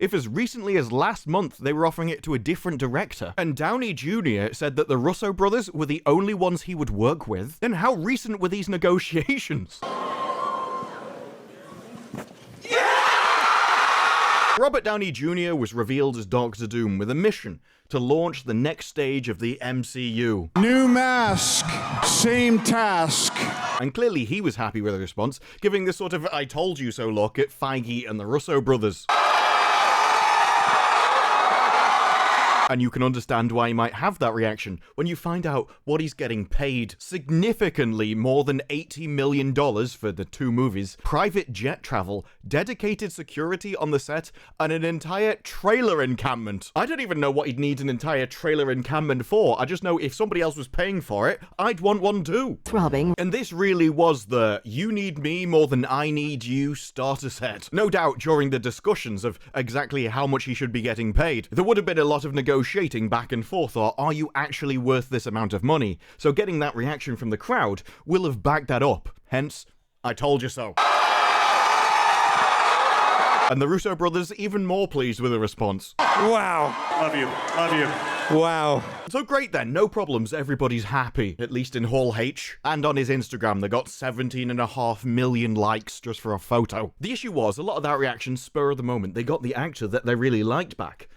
if as recently as last month they were offering it to a different director, and Downey Jr. said that the Russo brothers were the only ones he would work with, then how recent were these negotiations? Robert Downey Jr. was revealed as Doctor Doom with a mission to launch the next stage of the MCU. New mask, same task. And clearly he was happy with the response, giving this sort of I told you so look at Feige and the Russo brothers. And you can understand why he might have that reaction when you find out what he's getting paid. Significantly more than $80 million for the 2 movies, private jet travel, dedicated security on the set, and an entire trailer encampment. I don't even know what he'd need an entire trailer encampment for. I just know if somebody else was paying for it, I'd want one too. Throbbing. And this really was the you need me more than I need you starter set. No doubt during the discussions of exactly how much he should be getting paid, there would have been a lot of negotiating back and forth, or are you actually worth this amount of money? So getting that reaction from the crowd will have backed that up. Hence, I told you so. And the Russo brothers even more pleased with the response. Wow. Love you. Love you. Wow. So great then, no problems, everybody's happy. At least in Hall H. And on his Instagram, they got 17.5 million likes just for a photo. The issue was, a lot of that reaction spur of the moment, they got the actor that they really liked back,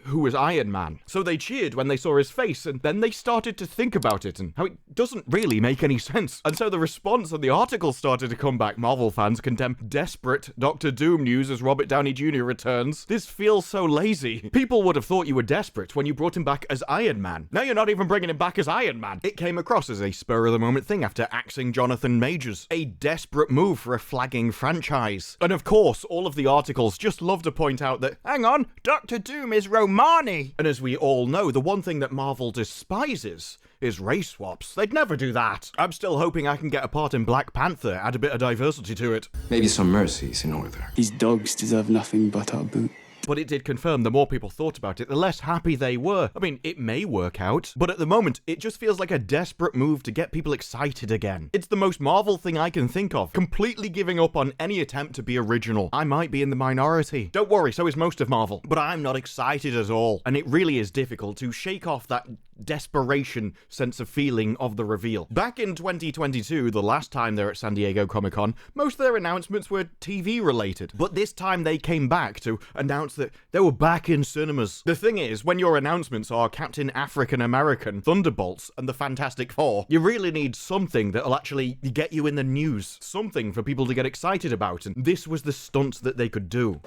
who was Iron Man. So they cheered when they saw his face, and then they started to think about it and how it doesn't really make any sense. And so the response and the article started to come back. Marvel fans condemn desperate Doctor Doom news as Robert Downey Jr. returns. This feels so lazy. People would have thought you were desperate when you brought him back as Iron Man. Now you're not even bringing him back as Iron Man. It came across as a spur-of-the-moment thing after axing Jonathan Majors. A desperate move for a flagging franchise. And of course, all of the articles just love to point out that, hang on, Doctor Doom is Romani. And as we all know, the one thing that Marvel despises is race swaps. They'd never do that. I'm still hoping I can get a part in Black Panther, add a bit of diversity to it. Maybe some mercy's in order. These dogs deserve nothing but our boot. But it did confirm the more people thought about it, the less happy they were. I mean, it may work out, but at the moment, it just feels like a desperate move to get people excited again. It's the most Marvel thing I can think of, completely giving up on any attempt to be original. I might be in the minority. Don't worry, so is most of Marvel. But I'm not excited at all. And it really is difficult to shake off that desperation sense of feeling of the reveal. Back in 2022, the last time they were at San Diego Comic-Con, most of their announcements were TV related. But this time they came back to announce that they were back in cinemas. The thing is, when your announcements are Captain African American, Thunderbolts, and the Fantastic Four, you really need something that'll actually get you in the news. Something for people to get excited about, and this was the stunt that they could do.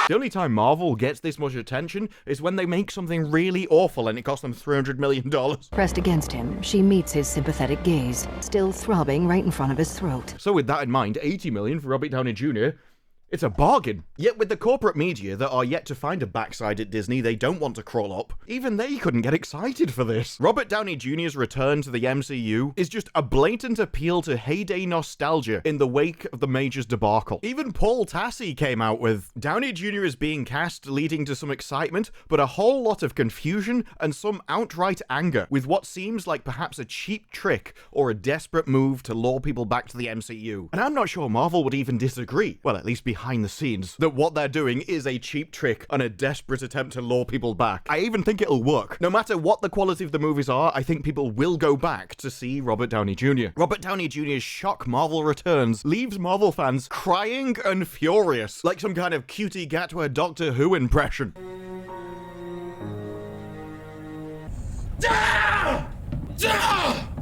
The only time Marvel gets this much attention is when they make something really awful and it costs them $300 million. Pressed against him, she meets his sympathetic gaze, still throbbing right in front of his throat. So with that in mind, $80 million for Robert Downey Jr., it's a bargain. Yet with the corporate media that are yet to find a backside at Disney they don't want to crawl up, even they couldn't get excited for this. Robert Downey Jr.'s return to the MCU is just a blatant appeal to heyday nostalgia in the wake of the Majors debacle. Even Paul Tassi came out with Downey Jr. is being cast, leading to some excitement, but a whole lot of confusion and some outright anger with what seems like perhaps a cheap trick or a desperate move to lure people back to the MCU. And I'm not sure Marvel would even disagree, well, at least behind the scenes, that what they're doing is a cheap trick and a desperate attempt to lure people back. I even think it'll work. No matter what the quality of the movies are, I think people will go back to see Robert Downey Jr. Robert Downey Jr.'s shock Marvel returns leaves Marvel fans crying and furious, like some kind of cutie Gatwa Doctor Who impression.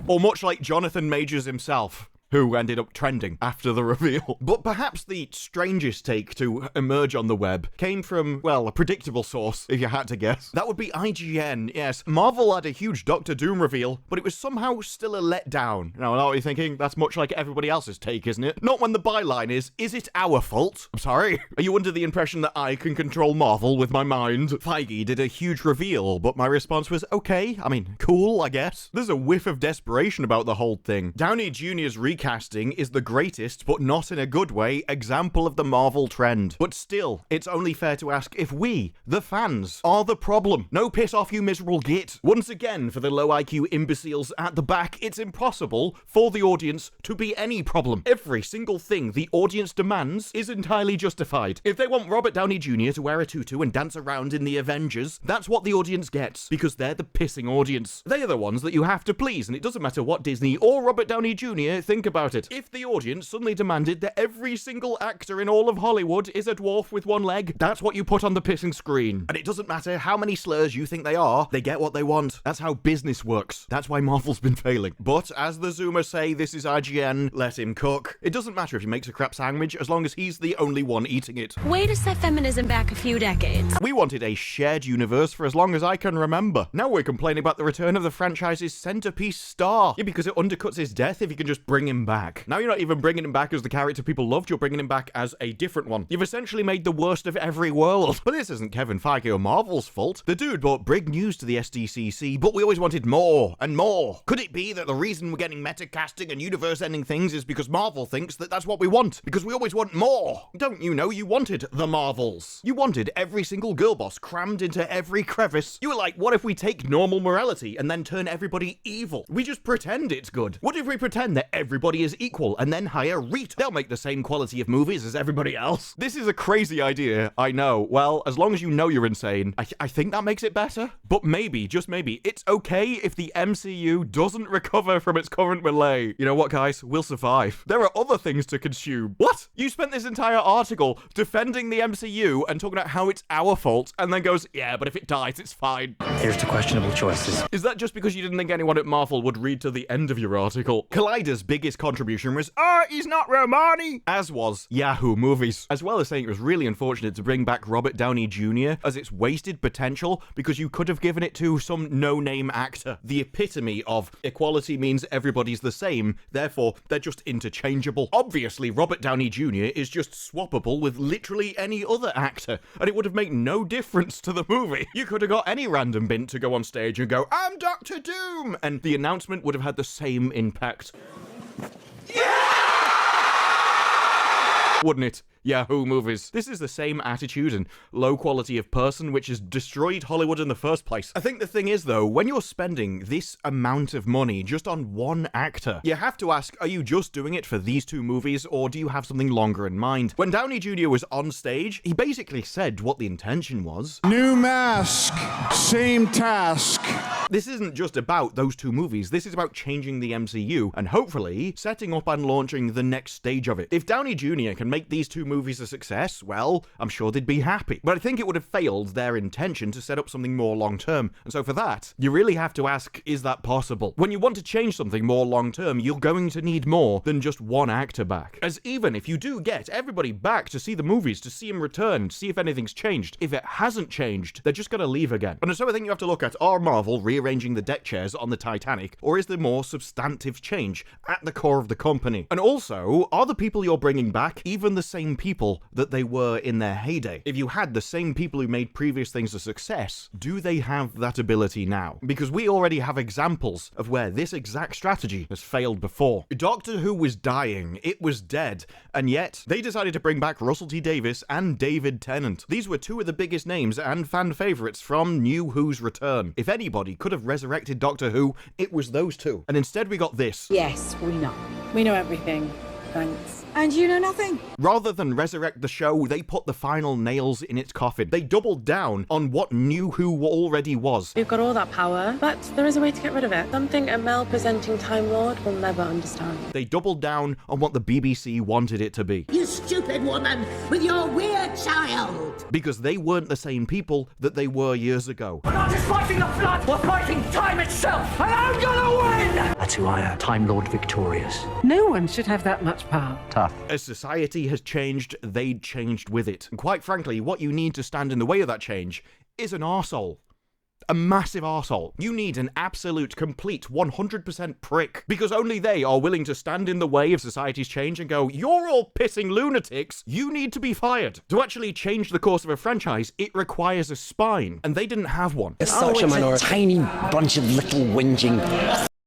Or much like Jonathan Majors himself, who ended up trending after the reveal. But perhaps the strangest take to emerge on the web came from, well, a predictable source, if you had to guess. That would be IGN, yes. Marvel had a huge Doctor Doom reveal, but it was somehow still a letdown. Now, I know what you're thinking, that's much like everybody else's take, isn't it? Not when the byline is it our fault? I'm sorry? Are you under the impression that I can control Marvel with my mind? Feige did a huge reveal, but my response was, okay, I mean, cool, I guess. There's a whiff of desperation about the whole thing. Downey Jr.'s recap recasting is the greatest, but not in a good way, example of the Marvel trend. But still, it's only fair to ask if we, the fans, are the problem. No piss off, you miserable git. Once again, for the low IQ imbeciles at the back, it's impossible for the audience to be any problem. Every single thing the audience demands is entirely justified. If they want Robert Downey Jr. to wear a tutu and dance around in the Avengers, that's what the audience gets, because they're the pissing audience. They are the ones that you have to please, and it doesn't matter what Disney or Robert Downey Jr. think about it. If the audience suddenly demanded that every single actor in all of Hollywood is a dwarf with one leg, that's what you put on the pissing screen. And it doesn't matter how many slurs you think they are, they get what they want. That's how business works. That's why Marvel's been failing. But as the Zoomers say, this is IGN, let him cook. It doesn't matter if he makes a crap sandwich as long as he's the only one eating it. Way to set feminism back a few decades. We wanted a shared universe for as long as I can remember. Now we're complaining about the return of the franchise's centerpiece star. Yeah, because it undercuts his death if you can just bring him back. Now you're not even bringing him back as the character people loved, you're bringing him back as a different one. You've essentially made the worst of every world. But this isn't Kevin Feige or Marvel's fault. The dude brought big news to the SDCC, but we always wanted more and more. Could it be that the reason we're getting meta-casting and universe-ending things is because Marvel thinks that that's what we want? Because we always want more. Don't you know you wanted the Marvels? You wanted every single girl boss crammed into every crevice. You were like, what if we take normal morality and then turn everybody evil? We just pretend it's good. What if we pretend that everybody is equal and then hire Reet? They'll make the same quality of movies as everybody else. This is a crazy idea, I know. Well, as long as you know you're insane, I think that makes it better. But maybe, just maybe, it's okay if the MCU doesn't recover from its current malaise. You know what, guys? We'll survive. There are other things to consume. What? You spent this entire article defending the MCU and talking about how it's our fault, and then goes, yeah, but if it dies, it's fine. Here's to questionable choices. Is that just because you didn't think anyone at Marvel would read to the end of your article? Collider's biggest contribution was, he's not Romani, as was Yahoo Movies. As well as saying it was really unfortunate to bring back Robert Downey Jr. as its wasted potential because you could have given it to some no-name actor. The epitome of equality means everybody's the same, therefore they're just interchangeable. Obviously, Robert Downey Jr. is just swappable with literally any other actor, and it would have made no difference to the movie. You could have got any random bint to go on stage and go, I'm Doctor Doom, and the announcement would have had the same impact. Wouldn't it? Yahoo Movies. This is the same attitude and low quality of person which has destroyed Hollywood in the first place. I think the thing is, though, when you're spending this amount of money just on one actor, you have to ask, are you just doing it for these two movies, or do you have something longer in mind? When Downey Jr. was on stage, he basically said what the intention was. New mask, same task. This isn't just about those two movies, this is about changing the MCU, and hopefully setting up and launching the next stage of it. If Downey Jr. can make these two movies a success, well, I'm sure they'd be happy. But I think it would have failed their intention to set up something more long-term, and so for that, you really have to ask, is that possible? When you want to change something more long-term, you're going to need more than just one actor back. As even if you do get everybody back to see the movies, to see him return, to see if anything's changed, if it hasn't changed, they're just gonna leave again. And so I think you have to look at, are Marvel rearranging the deck chairs on the Titanic, or is there more substantive change at the core of the company? And also, are the people you're bringing back even the same people that they were in their heyday? If you had the same people who made previous things a success, do they have that ability now? Because we already have examples of where this exact strategy has failed before. Doctor Who was dying, it was dead, and yet they decided to bring back Russell T Davies and David Tennant. These were two of the biggest names and fan favourites from New Who's return. If anybody could have resurrected Doctor Who, it was those two. And instead we got this. Yes, we know. We know everything. Thanks. And you know nothing? Rather than resurrect the show, they put the final nails in its coffin. They doubled down on what New Who already was. We've got all that power, but there is a way to get rid of it. Something a male-presenting Time Lord will never understand. They doubled down on what the BBC wanted it to be. You stupid woman with your weird child! Because they weren't the same people that they were years ago. We're not just fighting the flood, we're fighting time itself, and I'm gonna win! That's who I am, Time Lord victorious. No one should have that much power. Tough. As society has changed, they'd changed with it. And quite frankly, what you need to stand in the way of that change is an arsehole. A massive arsehole. You need an absolute, complete, 100% prick. Because only they are willing to stand in the way of society's change and go, you're all pissing lunatics, you need to be fired. To actually change the course of a franchise, it requires a spine. And they didn't have one. It's such a tiny bunch of little whinging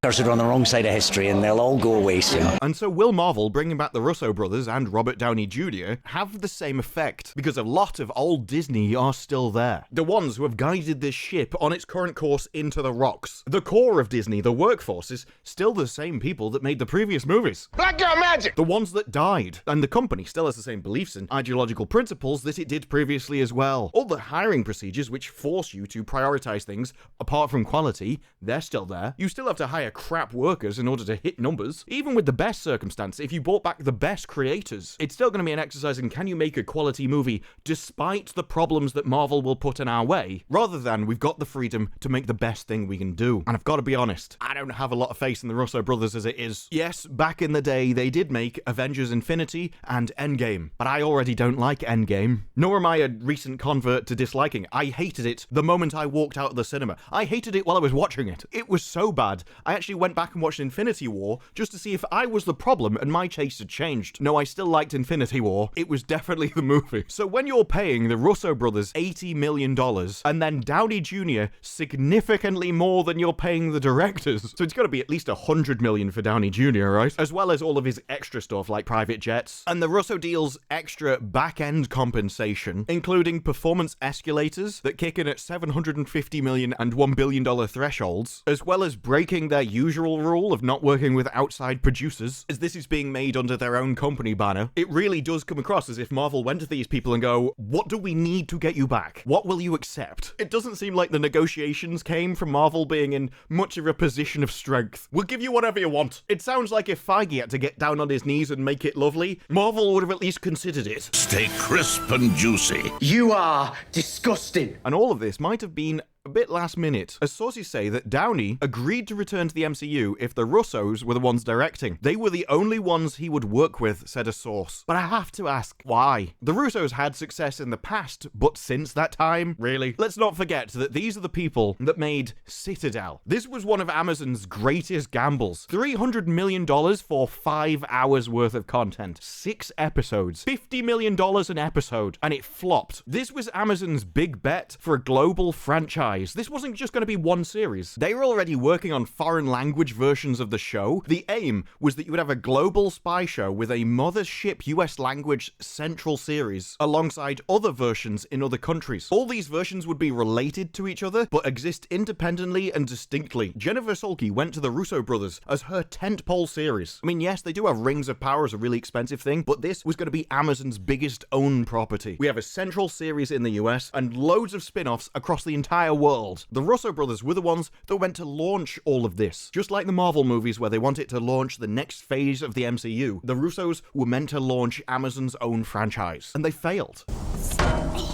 are on the wrong side of history and they'll all go away soon. And so will Marvel bringing back the Russo brothers and Robert Downey Jr. have the same effect, because a lot of old Disney are still there. The ones who have guided this ship on its current course into the rocks. The core of Disney, the workforce, is still the same people that made the previous movies. Black Girl Magic! The ones that died. And the company still has the same beliefs and ideological principles that it did previously as well. All the hiring procedures which force you to prioritize things apart from quality, they're still there. You still have to hire crap workers in order to hit numbers. Even with the best circumstance, if you brought back the best creators, it's still going to be an exercise in can you make a quality movie despite the problems that Marvel will put in our way, rather than we've got the freedom to make the best thing we can do. And I've got to be honest, I don't have a lot of faith in the Russo brothers as it is. Yes, back in the day, they did make Avengers Infinity and Endgame, but I already don't like Endgame. Nor am I a recent convert to disliking. I hated it the moment I walked out of the cinema. I hated it while I was watching it. It was so bad. I actually went back and watched Infinity War just to see if I was the problem and my taste had changed. No, I still liked Infinity War. It was definitely the movie. So when you're paying the Russo brothers $80 million and then Downey Jr. significantly more than you're paying the directors, so it's got to be at least $100 million for Downey Jr., right? As well as all of his extra stuff like private jets. And the Russo deal's extra back-end compensation, including performance escalators that kick in at $750 million and $1 billion thresholds, as well as breaking their usual rule of not working with outside producers, as this is being made under their own company banner. It really does come across as if Marvel went to these people and go, what do we need to get you back? What will you accept? It doesn't seem like the negotiations came from Marvel being in much of a position of strength. We'll give you whatever you want. It sounds like if Feige had to get down on his knees and make it lovely, Marvel would have at least considered it. Stay crisp and juicy. You are disgusting. And all of this might have been a bit last minute, as sources say that Downey agreed to return to the MCU if the Russos were the ones directing. They were the only ones he would work with, said a source. But I have to ask, why? The Russos had success in the past, but since that time, really? Let's not forget that these are the people that made Citadel. This was one of Amazon's greatest gambles. $300 million for 5 hours worth of content. 6 episodes. $50 million an episode. And it flopped. This was Amazon's big bet for a global franchise. This wasn't just going to be one series. They were already working on foreign language versions of the show. The aim was that you would have a global spy show with a mothership US language central series alongside other versions in other countries. All these versions would be related to each other, but exist independently and distinctly. Jennifer Sulky went to the Russo brothers as her tentpole series. I mean, yes, they do have Rings of Power as a really expensive thing, but this was going to be Amazon's biggest owned property. We have a central series in the US and loads of spin-offs across the entire world. The Russo brothers were the ones that went to launch all of this. Just like the Marvel movies where they wanted to launch the next phase of the MCU, the Russos were meant to launch Amazon's own franchise. And they failed.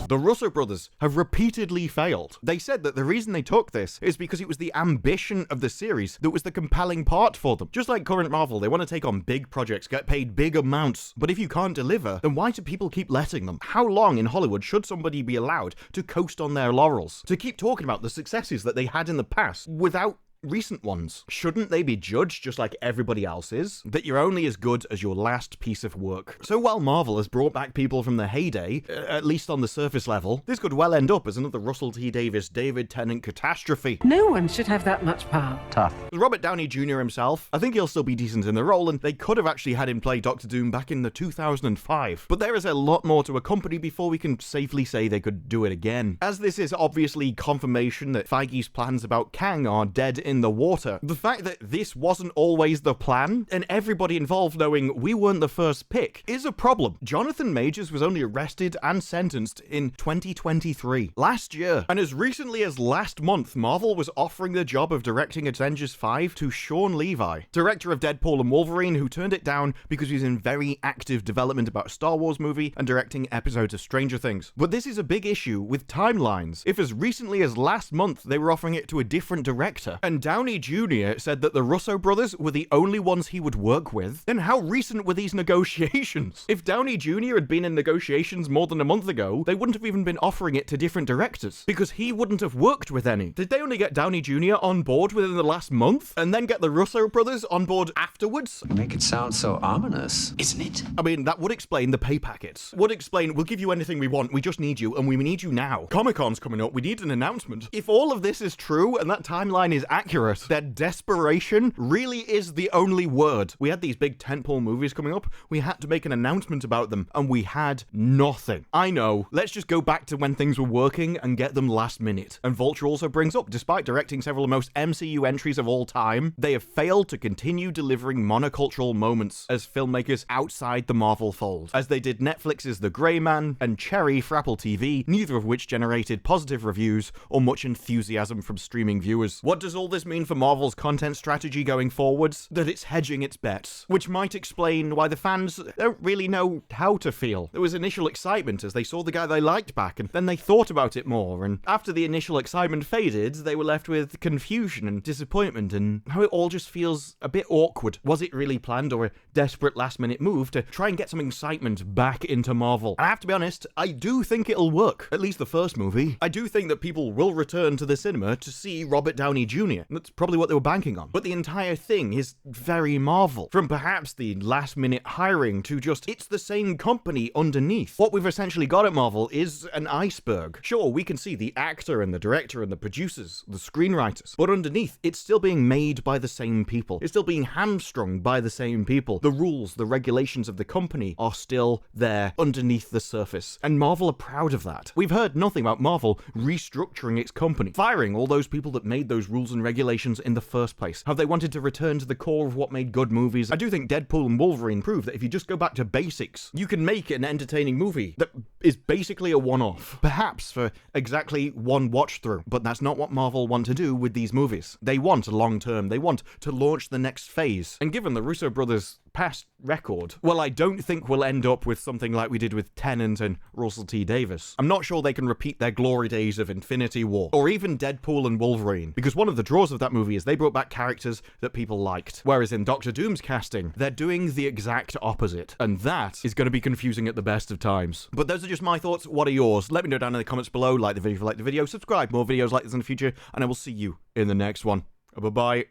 The Russo brothers have repeatedly failed. They said that the reason they took this is because it was the ambition of the series that was the compelling part for them. Just like current Marvel, they want to take on big projects, get paid big amounts. But if you can't deliver, then why do people keep letting them? How long in Hollywood should somebody be allowed to coast on their laurels? To keep talking about the successes that they had in the past without recent ones? Shouldn't they be judged just like everybody else is? That you're only as good as your last piece of work. So while Marvel has brought back people from the heyday, at least on the surface level, this could well end up as another Russell T. Davies, David Tennant catastrophe. No one should have that much power. Tough. Robert Downey Jr. himself, I think he'll still be decent in the role, and they could have actually had him play Doctor Doom back in the 2005. But there is a lot more to a company before we can safely say they could do it again. As this is obviously confirmation that Feige's plans about Kang are dead in the water, the fact that this wasn't always the plan, and everybody involved knowing we weren't the first pick, is a problem. Jonathan Majors was only arrested and sentenced in 2023, last year, and as recently as last month, Marvel was offering the job of directing Avengers 5 to Sean Levi, director of Deadpool and Wolverine, who turned it down because he's in very active development about a Star Wars movie and directing episodes of Stranger Things. But this is a big issue with timelines. If as recently as last month they were offering it to a different director, and Downey Jr. said that the Russo brothers were the only ones he would work with, then how recent were these negotiations? If Downey Jr. had been in negotiations more than a month ago, they wouldn't have even been offering it to different directors, because he wouldn't have worked with any. Did they only get Downey Jr. on board within the last month, and then get the Russo brothers on board afterwards? Make it sound so ominous, isn't it? I mean, that would explain the pay packets. Would explain, we'll give you anything we want, we just need you, and we need you now. Comic-Con's coming up, we need an announcement. If all of this is true, and that timeline is accurate, accurate. Their desperation really is the only word. We had these big tentpole movies coming up. We had to make an announcement about them, and we had nothing. I know. Let's just go back to when things were working and get them last minute. And Vulture also brings up, despite directing several of the most MCU entries of all time, they have failed to continue delivering monocultural moments as filmmakers outside the Marvel fold, as they did Netflix's The Grey Man and Cherry for Apple TV, neither of which generated positive reviews or much enthusiasm from streaming viewers. What does all this mean for Marvel's content strategy going forwards? That it's hedging its bets, which might explain why the fans don't really know how to feel. There was initial excitement as they saw the guy they liked back, and then they thought about it more, and after the initial excitement faded, they were left with confusion and disappointment, and how it all just feels a bit awkward. Was it really planned, or a desperate last-minute move to try and get some excitement back into Marvel? And I have to be honest, I do think it'll work. At least the first movie. I do think that people will return to the cinema to see Robert Downey Jr. That's probably what they were banking on. But the entire thing is very Marvel. From perhaps the last-minute hiring to just, it's the same company underneath. What we've essentially got at Marvel is an iceberg. Sure, we can see the actor and the director and the producers, the screenwriters, but underneath, it's still being made by the same people. It's still being hamstrung by the same people. The rules, the regulations of the company are still there underneath the surface. And Marvel are proud of that. We've heard nothing about Marvel restructuring its company, firing all those people that made those rules and regulations in the first place. How they wanted to return to the core of what made good movies. I do think Deadpool and Wolverine prove that if you just go back to basics, you can make an entertaining movie that is basically a one-off. Perhaps for exactly one watch-through, but that's not what Marvel want to do with these movies. They want a long-term. They want to launch the next phase. And given the Russo brothers' past record, well, I don't think we'll end up with something like we did with Tennant and Russell T. Davies. I'm not sure they can repeat their glory days of Infinity War, or even Deadpool and Wolverine, because one of the draws of that movie is they brought back characters that people liked, whereas in Doctor Doom's casting, they're doing the exact opposite, and that is going to be confusing at the best of times. But those are just my thoughts. What are yours? Let me know down in the comments below. Like the video if you like the video, subscribe, more videos like this in the future, and I will see you in the next one. Bye-bye.